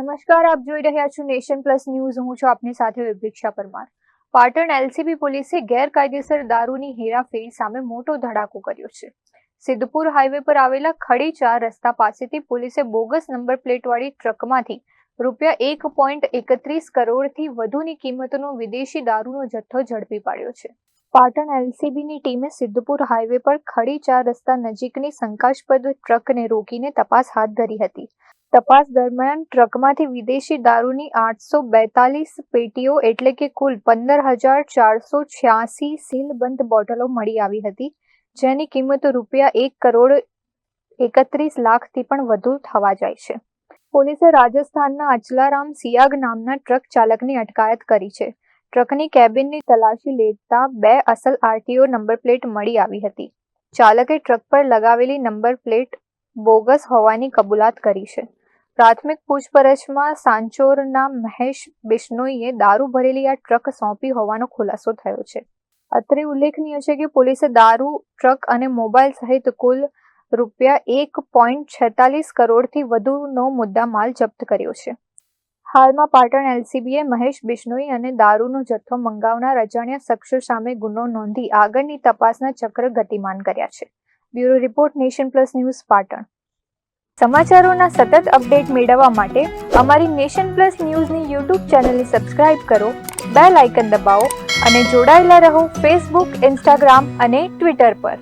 નમસ્કાર, આપ જોઈ રહ્યા છો નેશન પ્લસ ન્યૂઝ. હું છું આપની સાથે વિભિક્ષા પરમાર. પાટણ એલસીબી પોલીસે ગેરકાયદેસર દારૂની હેરાફેરી સામે મોટો ધડાકો કર્યો છે. સિદ્ધપુર હાઈવે પર આવેલા ખડી 4 રસ્તા પાસેથી પોલીસે બોગસ નંબર પ્લેટવાળી ટ્રકમાંથી ₹1.31 કરોડથી વધુની કિંમતનો વિદેશી દારૂનો જથ્થો ઝડપી પાડ્યો છે. પાટણ એલસીબીની ટીમે સિદ્ધપુર હાઈવે પર ખડી 4 રસ્તા નજીકની શંકાસ્પદ ટ્રકને રોકીને તપાસ હાથ ધરી હતી. તપાસ દરમિયાન ટ્રકમાંથી વિદેશી દારૂની 842 પેટીઓ એટલે કે કુલ 15,486 સીલબંધ બોટલો મળી આવી હતી, જેની કિંમત ₹1.31 લાખથી પણ વધુ થવા જાય છે. પોલીસે રાજસ્થાનના અચલારામ સિયાગ નામના ટ્રક ચાલકની અટકાયત કરી છે. ટ્રકની કેબિનની તલાશી લેતા 2 અસલ આરટીઓ નંબર પ્લેટ મળી આવી હતી. ચાલકે ટ્રક પર લગાવેલી નંબર પ્લેટ બોગસ હોવાની કબૂલાત કરી છે. પ્રાથમિક પૂછપરછમાં સાંચોરના મહેશ બિશ્નોઈએ દારૂ ભરેલી આ ટ્રક સોંપી હોવાનો ખુલાસો થયો છે. અત્રે ઉલ્લેખનીય છે કે પોલીસે દારૂ, ટ્રક અને મોબાઈલ સહિત કુલ ₹1.46 કરોડથી વધુનો મુદ્દામાલ જપ્ત કર્યો છે. હાલમાં પાટણ એલસીબીએ મહેશ બિશ્નોઈ અને દારૂનો જથ્થો મંગાવનાર અજાણ્યા શખ્સો સામે ગુનો નોંધી આગળની તપાસના ચક્ર ગતિમાન કર્યા છે. Bureau report, Nation Plus News, Patan. સમાચારોના સતત અપડેટ મેળવવા માટે અમારી નેશન પ્લસ ન્યૂઝની યુટ્યુબ ચેનલને સબસ્ક્રાઇબ કરો, બેલ આઇકન દબાવો અને જોડાયેલા રહો ફેસબુક, ઇન્સ્ટાગ્રામ અને ટ્વિટર પર.